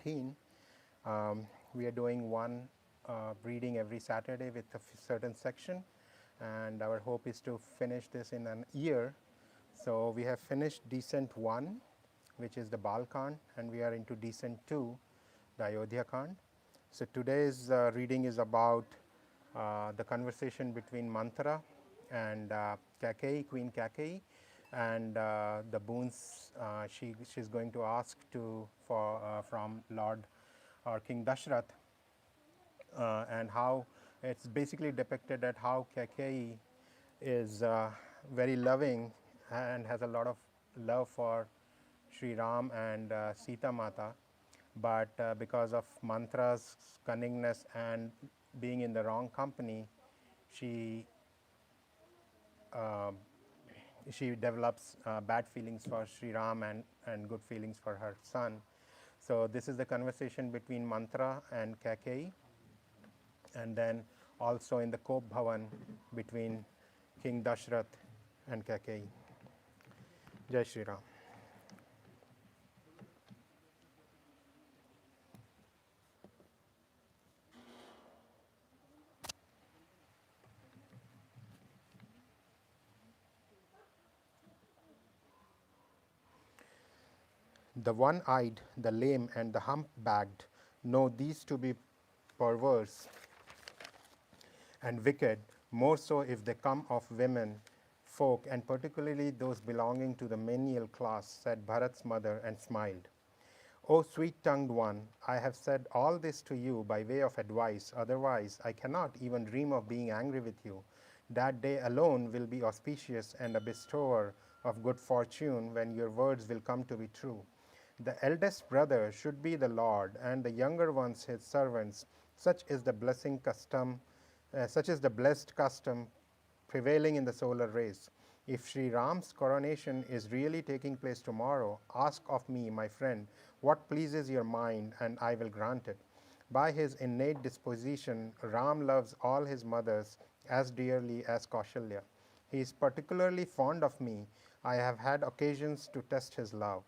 13. We are doing one reading every Saturday with a certain section, and our hope is to finish this in an year. So we have finished Descent 1, which is the Balkand, and we are into Descent 2, the Ayodhya Kand. So today's reading is about the conversation between Manthara and Queen Kakeyi, and the boons she's going to ask from Lord or King Dashrath, and how it's basically depicted at how Kakeyi is very loving and has a lot of love for Sri Ram and Sita Mata, but because of Mantra's cunningness and being in the wrong company, she uh, she develops bad feelings for Sri Ram and good feelings for her son. So this is the conversation between Mantra and Kakeyi, and then also in the Kop Bhavan between King Dashrath and Kakeyi. Jai Shri Ram. The one-eyed, the lame, and the hump-backed know these to be perverse and wicked, more so if they come of women folk, and particularly those belonging to the menial class, said Bharat's mother, and smiled. O sweet-tongued one, I have said all this to you by way of advice, otherwise I cannot even dream of being angry with you. That day alone will be auspicious and a bestower of good fortune when your words will come to be true. The eldest brother should be the Lord, and the younger ones his servants. Such is the blessed custom prevailing in the solar race. If Sri Ram's coronation is really taking place tomorrow, ask of me, my friend, what pleases your mind, and I will grant it. By his innate disposition, Ram loves all his mothers as dearly as Kaushalya. He is particularly fond of me. I have had occasions to test his love.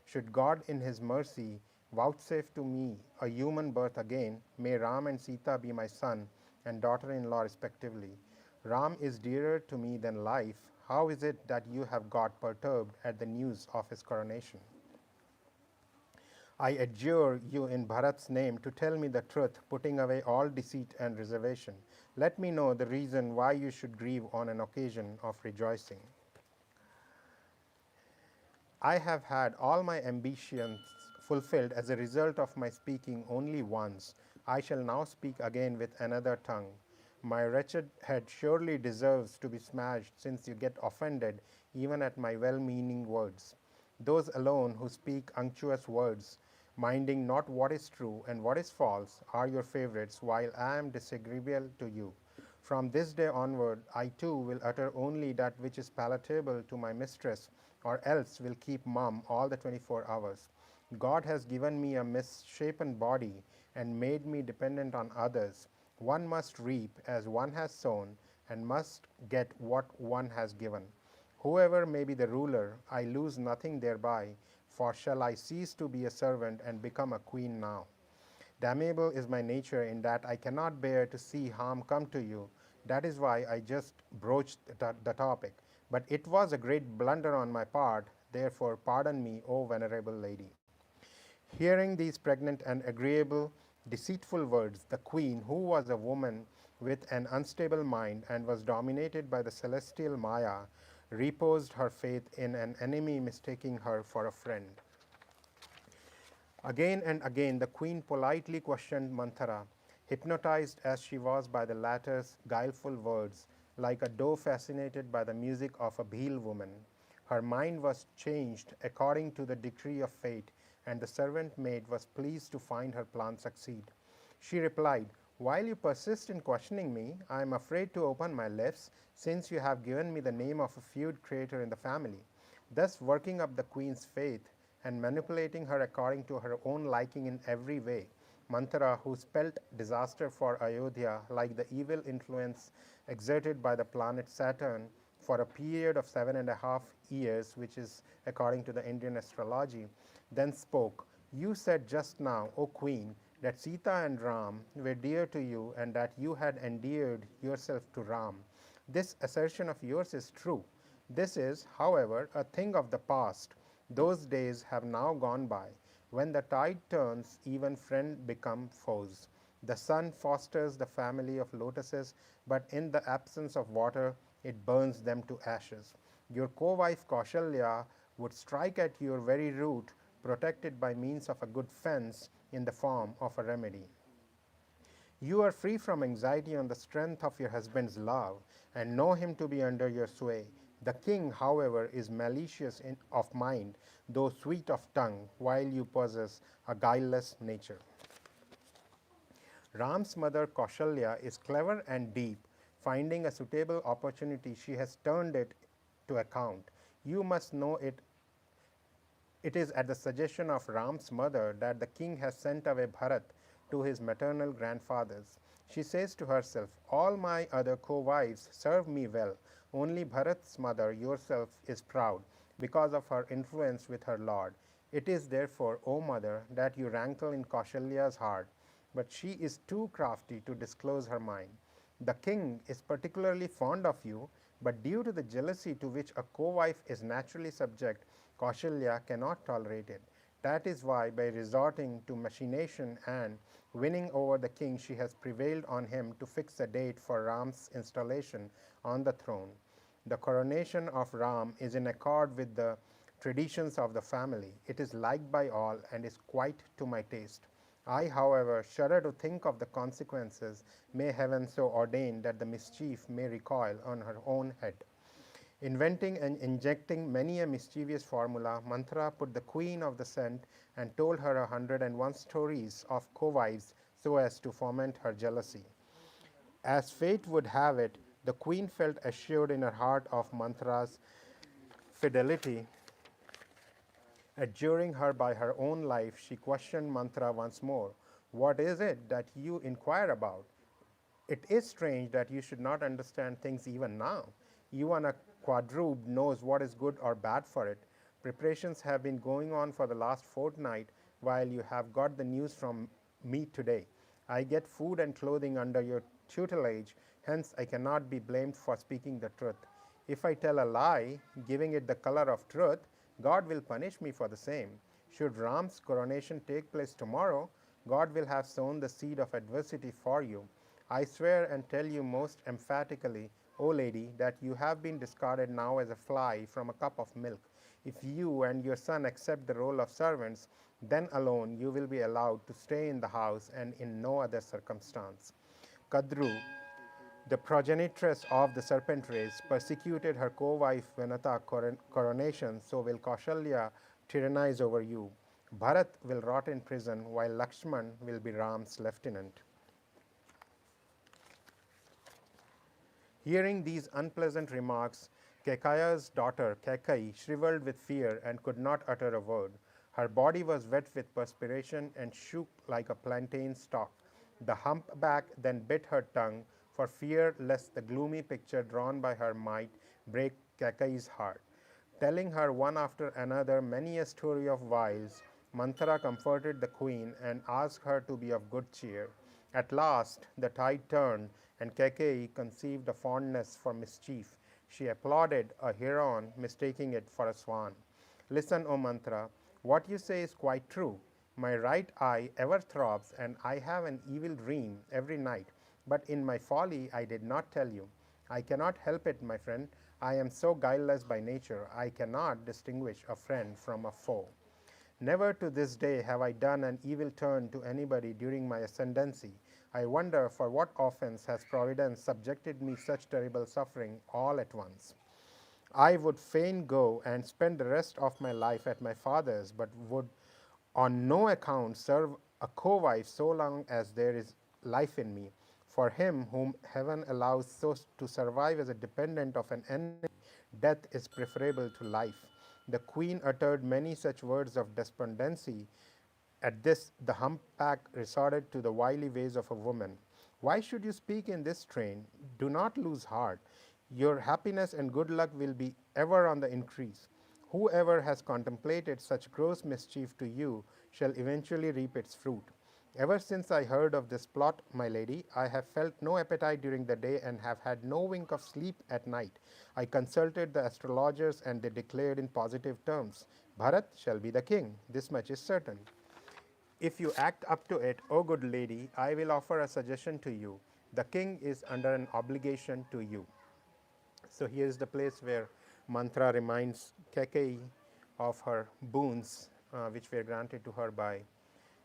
Should God in his mercy vouchsafe to me a human birth again, may Ram and Sita be my son and daughter-in-law respectively. Ram is dearer to me than life. How is it that you have got perturbed at the news of his coronation? I adjure you in Bharat's name to tell me the truth, putting away all deceit and reservation. Let me know the reason why you should grieve on an occasion of rejoicing. I have had all my ambitions fulfilled as a result of my speaking only once. I shall now speak again with another tongue. My wretched head surely deserves to be smashed, since you get offended even at my well-meaning words. Those alone who speak unctuous words, minding not what is true and what is false, are your favorites, while I am disagreeable to you. From this day onward, I too will utter only that which is palatable to my mistress, or else will keep mum all the 24 hours. God has given me a misshapen body and made me dependent on others. One must reap as one has sown, and must get what one has given. Whoever may be the ruler, I lose nothing thereby, for shall I cease to be a servant and become a queen now? Damnable is my nature in that I cannot bear to see harm come to you. That is why I just broached the topic. But it was a great blunder on my part, therefore pardon me, O venerable lady. Hearing these pregnant and agreeable, deceitful words, the queen, who was a woman with an unstable mind and was dominated by the celestial Maya, reposed her faith in an enemy mistaking her for a friend. Again and again, the queen politely questioned Manthara, hypnotized as she was by the latter's guileful words, like a doe fascinated by the music of a Bhil woman. Her mind was changed according to the decree of fate, and the servant maid was pleased to find her plan succeed. She replied, while you persist in questioning me, I am afraid to open my lips, since you have given me the name of a feud creator in the family. Thus working up the queen's faith, and manipulating her according to her own liking in every way, Manthara, who spelt disaster for Ayodhya like the evil influence exerted by the planet Saturn for a period of 7.5 years, which is according to the Indian astrology, then spoke, You said just now, O Queen, that Sita and Ram were dear to you and that you had endeared yourself to Ram. This assertion of yours is true. This is, however, a thing of the past. Those days have now gone by. When the tide turns, even friends become foes. The sun fosters the family of lotuses, but in the absence of water, it burns them to ashes. Your co-wife Kaushalya would strike at your very root, protected by means of a good fence in the form of a remedy. You are free from anxiety on the strength of your husband's love, and know him to be under your sway. The king, however, is malicious of mind, though sweet of tongue, while you possess a guileless nature. Ram's mother Kaushalya is clever and deep. Finding a suitable opportunity, she has turned it to account. You must know it is at the suggestion of Ram's mother that the king has sent away Bharat to his maternal grandfathers. She says to herself, all my other co-wives serve me well. Only Bharat's mother yourself is proud because of her influence with her lord. It is therefore, O mother, that you rankle in Kaushalya's heart, but she is too crafty to disclose her mind. The king is particularly fond of you, but due to the jealousy to which a co-wife is naturally subject, Kaushalya cannot tolerate it. That is why, by resorting to machination and winning over the king, she has prevailed on him to fix a date for Ram's installation on the throne. The coronation of Ram is in accord with the traditions of the family. It is liked by all and is quite to my taste. I, however, shudder to think of the consequences. May heaven so ordain that the mischief may recoil on her own head. Inventing and injecting many a mischievous formula, Manthara put the queen of the scent and told her 101 stories of co-wives so as to foment her jealousy. As fate would have it, the queen felt assured in her heart of Manthara's fidelity. Adjuring her by her own life, she questioned Manthara once more. What is it that you inquire about? It is strange that you should not understand things even now. Even a quadruped knows what is good or bad for it. Preparations have been going on for the last fortnight, while you have got the news from me today. I get food and clothing under your tutelage, hence I cannot be blamed for speaking the truth. If I tell a lie, giving it the color of truth, God will punish me for the same. Should Ram's coronation take place tomorrow, God will have sown the seed of adversity for you. I swear and tell you most emphatically, O lady, that you have been discarded now as a fly from a cup of milk. If you and your son accept the role of servants, then alone you will be allowed to stay in the house and in no other circumstance. Kadru, the progenitress of the serpent race, persecuted her co-wife Vanata coronation, so will Kaushalya tyrannize over you. Bharat will rot in prison, while Lakshman will be Ram's lieutenant. Hearing these unpleasant remarks, Kekaya's daughter Kekai shriveled with fear and could not utter a word. Her body was wet with perspiration and shook like a plantain stalk. The humpback then bit her tongue for fear lest the gloomy picture drawn by her might break Kekai's heart. Telling her one after another many a story of wiles, Manthara comforted the queen and asked her to be of good cheer. At last the tide turned, and Keikei conceived a fondness for mischief. She applauded a heron, mistaking it for a swan. Listen, O Manthara, what you say is quite true. My right eye ever throbs, and I have an evil dream every night. But in my folly I did not tell you. I cannot help it, my friend. I am so guileless by nature, I cannot distinguish a friend from a foe. Never to this day have I done an evil turn to anybody during my ascendancy. I wonder for what offense has Providence subjected me such terrible suffering all at once. I would fain go and spend the rest of my life at my father's, but would on no account serve a co-wife so long as there is life in me. For him whom heaven allows so to survive as a dependent of an enemy, death is preferable to life. The queen uttered many such words of despondency. At this, the humpback resorted to the wily ways of a woman. Why should you speak in this strain? Do not lose heart. Your happiness and good luck will be ever on the increase. Whoever has contemplated such gross mischief to you shall eventually reap its fruit. Ever since I heard of this plot, my lady, I have felt no appetite during the day and have had no wink of sleep at night. I consulted the astrologers and they declared in positive terms, Bharat shall be the king. This much is certain. If you act up to it, O good lady, I will offer a suggestion to you. The king is under an obligation to you. So here is the place where Mantra reminds Kekei of her boons, which were granted to her by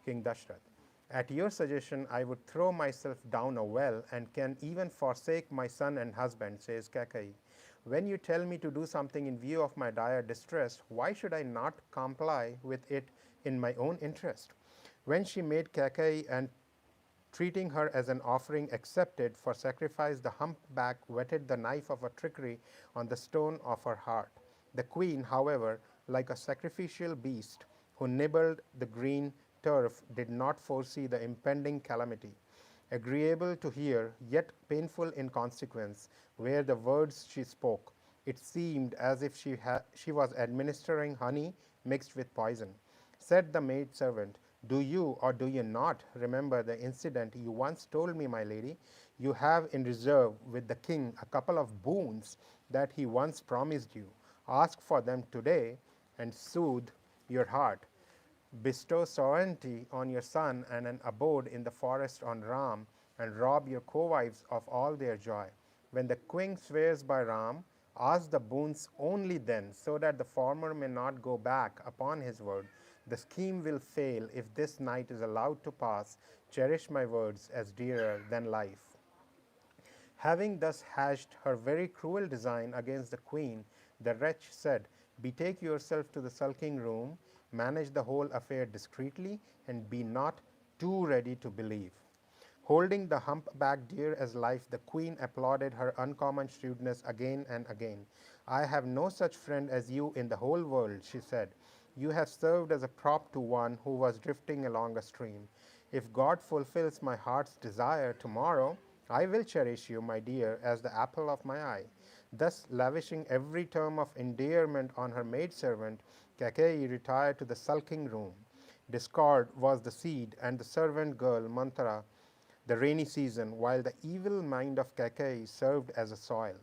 King Dashrath. At your suggestion, I would throw myself down a well and can even forsake my son and husband, says Kekei. When you tell me to do something in view of my dire distress, why should I not comply with it in my own interest? When she made Kekei and treating her as an offering accepted for sacrifice, the humpback whetted the knife of a trickery on the stone of her heart. The queen, however, like a sacrificial beast who nibbled the green turf, did not foresee the impending calamity. Agreeable to hear, yet painful in consequence, were the words she spoke. It seemed as if she was administering honey mixed with poison. Said the maid servant, do you or do you not remember the incident you once told me, my lady? You have in reserve with the king a couple of boons that he once promised you. Ask for them today and soothe your heart. Bestow sovereignty on your son and an abode in the forest on Ram, and rob your co-wives of all their joy. When the king swears by Ram, ask the boons only then, so that the former may not go back upon his word. The scheme will fail if this night is allowed to pass. Cherish my words as dearer than life. Having thus hatched her very cruel design against the queen, the wretch said, betake yourself to the sulking room, manage the whole affair discreetly, and be not too ready to believe. Holding the humpback dear as life, the queen applauded her uncommon shrewdness again and again. I have no such friend as you in the whole world, she said. You have served as a prop to one who was drifting along a stream. If God fulfills my heart's desire tomorrow, I will cherish you, my dear, as the apple of my eye. Thus, lavishing every term of endearment on her maidservant, Kakei retired to the sulking room. Discord was the seed, and the servant girl, Manthara, the rainy season, while the evil mind of Kakei served as a soil.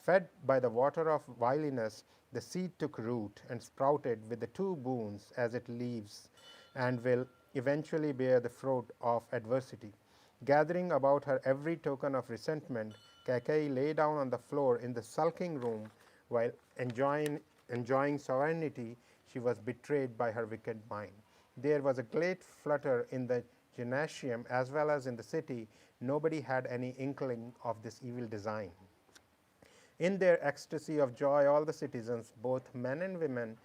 Fed by the water of wiliness, the seed took root and sprouted with the two boons as it leaves, and will eventually bear the fruit of adversity. Gathering about her every token of resentment, Kakei lay down on the floor in the sulking room while enjoying sovereignty. She was betrayed by her wicked mind. There was a great flutter in the gymnasium as well as in the city. Nobody had any inkling of this evil design. In their ecstasy of joy, all the citizens, both men and women,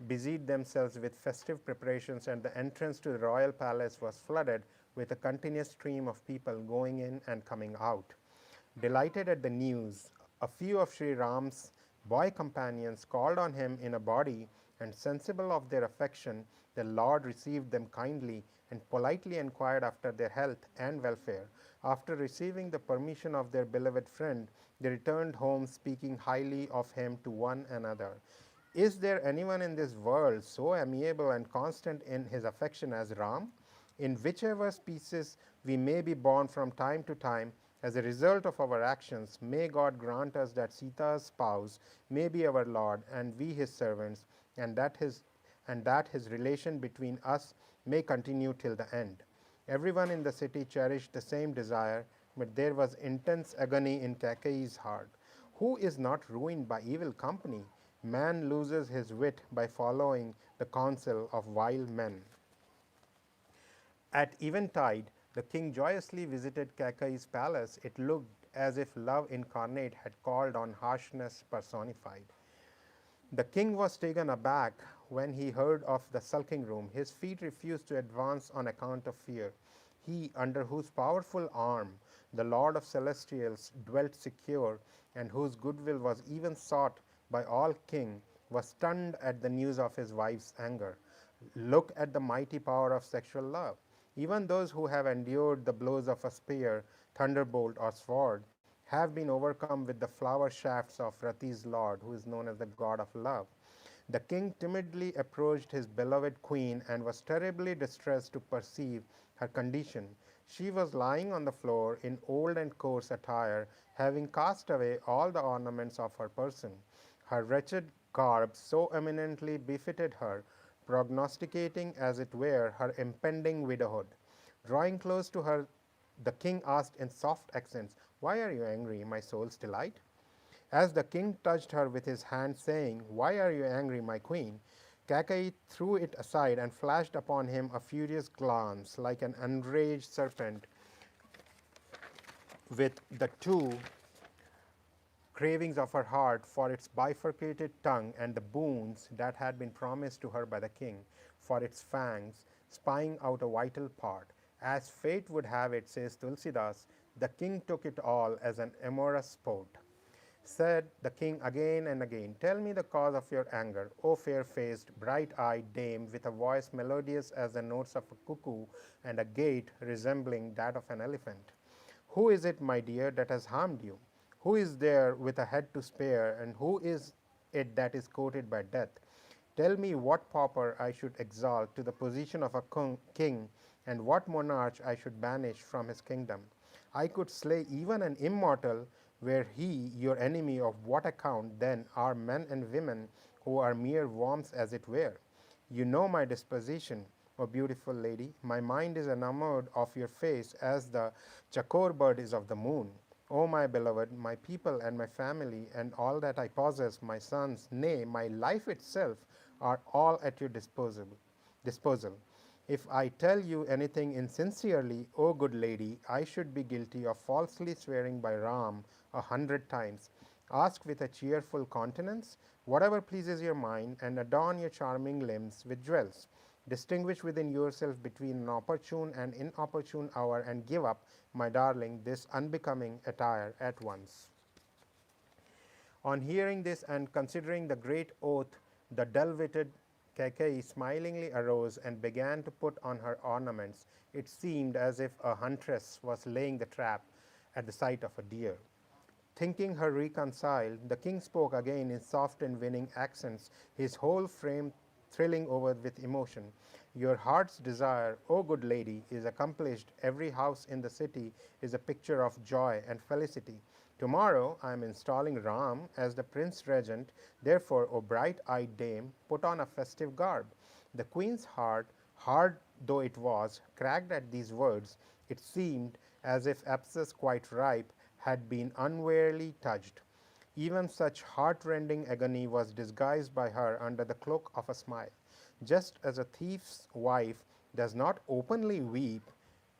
busied themselves with festive preparations, and the entrance to the royal palace was flooded with a continuous stream of people going in and coming out. Delighted at the news, a few of Sri Ram's boy companions called on him in a body, and sensible of their affection, the Lord received them kindly and politely inquired after their health and welfare. After receiving the permission of their beloved friend, they returned home speaking highly of him to one another. Is there anyone in this world so amiable and constant in his affection as Ram? In whichever species we may be born from time to time, as a result of our actions, may God grant us that Sita's spouse may be our Lord and we his servants, and that his relation between us may continue till the end. Everyone in the city cherished the same desire, but there was intense agony in Kakei's heart. Who is not ruined by evil company? Man loses his wit by following the counsel of vile men. At eventide, the king joyously visited Kakei's palace. It looked as if love incarnate had called on harshness personified. The king was taken aback when he heard of the sulking room. His feet refused to advance on account of fear. He, under whose powerful arm the Lord of Celestials dwelt secure, and whose goodwill was even sought by all king, was stunned at the news of his wife's anger. Look at the mighty power of sexual love. Even those who have endured the blows of a spear, thunderbolt, or sword have been overcome with the flower shafts of Rati's Lord, who is known as the God of love. The king timidly approached his beloved queen and was terribly distressed to perceive her condition. She was lying on the floor in old and coarse attire, having cast away all the ornaments of her person. Her wretched garb so eminently befitted her, prognosticating, as it were, her impending widowhood. Drawing close to her, the king asked in soft accents, "Why are you angry, my soul's delight?" As the king touched her with his hand, saying, "Why are you angry, my queen?" Kakai threw it aside and flashed upon him a furious glance, like an enraged serpent with the two cravings of her heart for its bifurcated tongue and the boons that had been promised to her by the king for its fangs, spying out a vital part. As fate would have it, says Tulsidas, the king took it all as an amorous sport. Said the king again and again, "Tell me the cause of your anger, O fair faced, bright eyed dame, with a voice melodious as the notes of a cuckoo and a gait resembling that of an elephant. Who is it, my dear, that has harmed you? Who is there with a head to spare, and who is it that is courted by death? Tell me what pauper I should exalt to the position of a king, and what monarch I should banish from his kingdom. I could slay even an immortal, were he your enemy. Of what account, then, are men and women who are mere worms, as it were? You know my disposition, O beautiful lady. My mind is enamored of your face as the chakor bird is of the moon. O my beloved, my people and my family, and all that I possess, my sons, nay, my life itself, are all at your disposal. If I tell you anything insincerely, O good lady, I should be guilty of falsely swearing by Ram 100 times. Ask with a cheerful countenance whatever pleases your mind, and adorn your charming limbs with jewels. Distinguish within yourself between an opportune and inopportune hour, and give up, my darling, this unbecoming attire at once." On hearing this and considering the great oath, the dull-witted Kaikeyi smilingly arose and began to put on her ornaments. It seemed as if a huntress was laying the trap at the sight of a deer. Thinking her reconciled, the king spoke again in soft and winning accents, his whole frame thrilling over with emotion. "Your heart's desire, O good lady, is accomplished. Every house in the city is a picture of joy and felicity. Tomorrow I am installing Ram as the prince regent. Therefore, O bright-eyed dame, put on a festive garb." The queen's heart, hard though it was, cracked at these words. It seemed as if abscess quite ripe had been unwarily touched. Even such heart-rending agony was disguised by her under the cloak of a smile. Just as a thief's wife does not openly weep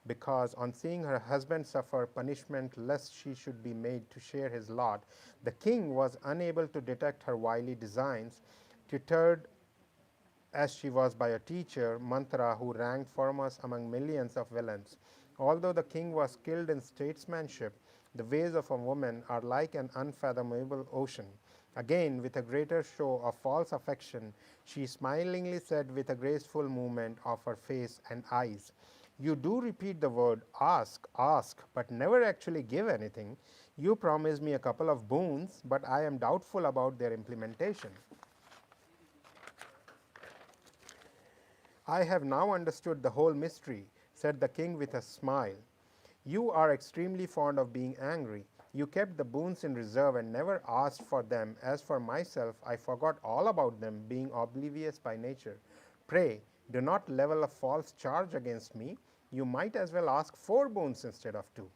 because, on seeing her husband suffer punishment lest she should be made to share his lot, the king was unable to detect her wily designs, tutored as she was by a teacher, Mantra, who ranked foremost among millions of villains. Although the king was skilled in statesmanship, the ways of a woman are like an unfathomable ocean. Again, with a greater show of false affection, she smilingly said with a graceful movement of her face and eyes, "You do repeat the word ask, ask, but never actually give anything. You promise me a couple of boons, but I am doubtful about their implementation." "I have now understood the whole mystery," said the king with a smile. "You are extremely fond of being angry. You kept the boons in reserve and never asked for them. As for myself, I forgot all about them, being oblivious by nature. Pray, do not level a false charge against me. You might as well ask 4 boons instead of 2.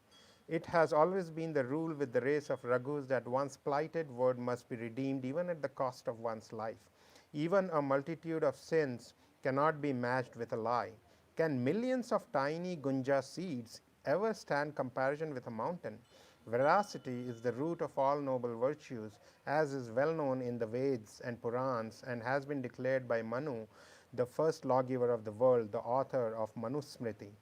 It has always been the rule with the race of Raghus that one's plighted word must be redeemed even at the cost of one's life. Even a multitude of sins cannot be matched with a lie. Can millions of tiny gunja seeds ever stand comparison with a mountain? Veracity is the root of all noble virtues, as is well known in the Vedas and Purans, and has been declared by Manu, the first lawgiver of the world, the author of Manusmriti.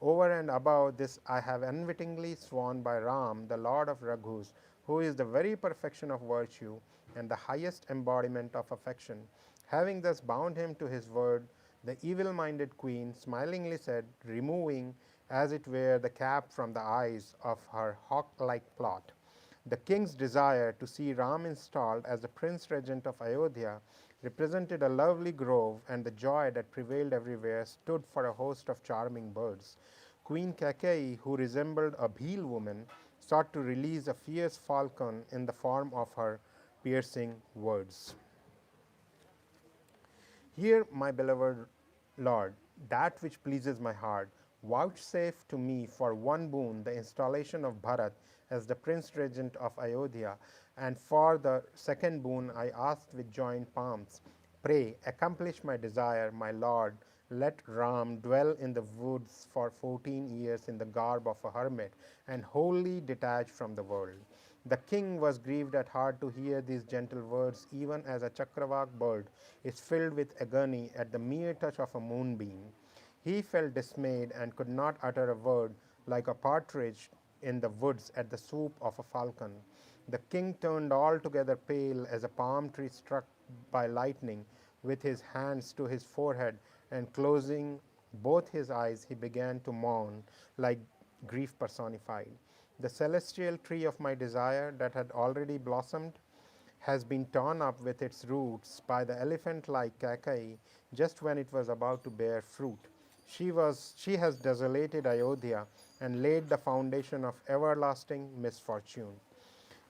Over and above this, I have unwittingly sworn by Ram, the lord of Raghus, who is the very perfection of virtue and the highest embodiment of affection. Having thus bound him to his word, the evil-minded queen smilingly said, removing, as it were, the cap from the eyes of her hawk-like plot, "The king's desire to see Ram installed as the prince regent of Ayodhya represented a lovely grove, and the joy that prevailed everywhere stood for a host of charming birds. Queen Kakei, who resembled a Bhil woman, sought to release a fierce falcon in the form of her piercing words. Hear, my beloved Lord, that which pleases my heart. Vouchsafe to me for one boon the installation of Bharat as the Prince Regent of Ayodhya, and for the second boon I asked with joined palms. Pray, accomplish my desire, my Lord. Let Ram dwell in the woods for 14 years in the garb of a hermit and wholly detached from the world. The king was grieved at heart to hear these gentle words, even as a chakravak bird is filled with agony at the mere touch of a moonbeam. He felt dismayed and could not utter a word, like a partridge in the woods at the swoop of a falcon. The king turned altogether pale as a palm tree struck by lightning, with his hands to his forehead, and closing both his eyes, he began to mourn like grief personified. The celestial tree of my desire that had already blossomed has been torn up with its roots by the elephant like Kakai just when it was about to bear fruit. She has desolated Ayodhya and laid the foundation of everlasting misfortune.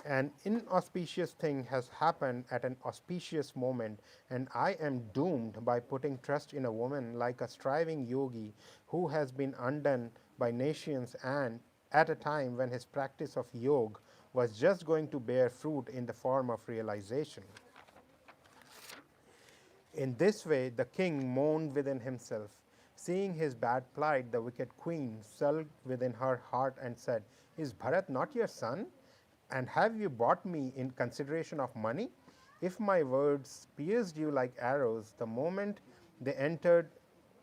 An inauspicious thing has happened at an auspicious moment, and I am doomed by putting trust in a woman like a striving yogi who has been undone by nations and at a time when his practice of yoga was just going to bear fruit in the form of realization. In this way, the king moaned within himself. Seeing his bad plight, the wicked queen sulked within her heart and said, Is Bharat not your son? And have you bought me in consideration of money? If my words pierced you like arrows the moment they entered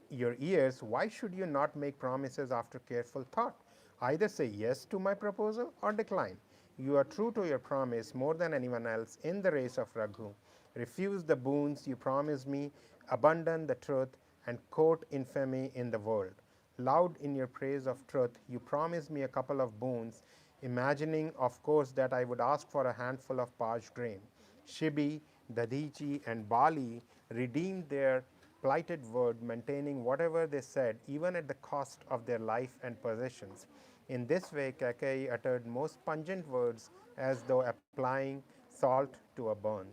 your ears, why should you not make promises after careful thought? Either say yes to my proposal or decline. You are true to your promise more than anyone else in the race of Raghu. Refuse the boons you promise me, abandon the truth, and court infamy in the world. Loud in your praise of truth, you promised me a couple of boons, imagining, of course, that I would ask for a handful of parched grain. Shibi, Dadichi, and Bali redeemed their plighted word, maintaining whatever they said, even at the cost of their life and possessions. In this way, Kakai uttered most pungent words as though applying salt to a burn.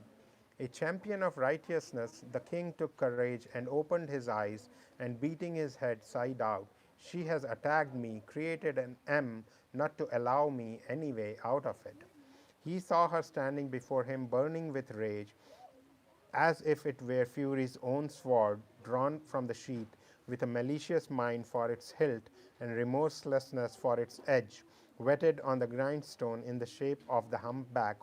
A champion of righteousness, the king took courage and opened his eyes, and beating his head, sighed out, She has attacked me, created an M, not to allow me any way out of it. He saw her standing before him, burning with rage, as if it were Fury's own sword, drawn from the sheath, with a malicious mind for its hilt and remorselessness for its edge, whetted on the grindstone in the shape of the humpback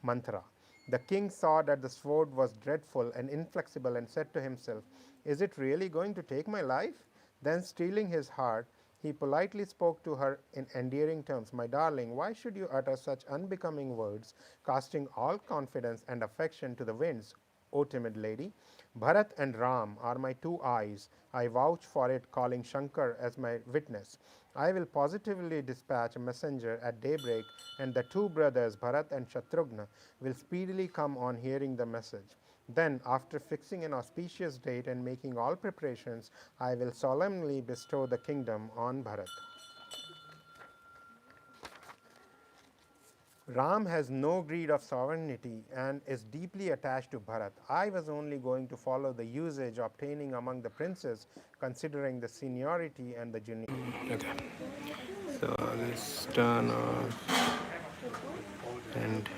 mantra. The king saw that the sword was dreadful and inflexible and said to himself, Is it really going to take my life? Then, steeling his heart, he politely spoke to her in endearing terms. My darling, why should you utter such unbecoming words, casting all confidence and affection to the winds? O timid lady, Bharat and Ram are my two eyes. I vouch for it, calling Shankar as my witness. I will positively dispatch a messenger at daybreak, and the two brothers, Bharat and Shatrughna, will speedily come on hearing the message. Then, after fixing an auspicious date and making all preparations, I will solemnly bestow the kingdom on Bharat. Ram has no greed of sovereignty and is deeply attached to Bharat. I was only going to follow the usage obtaining among the princes, considering the seniority and the junior. Okay, so this turn off and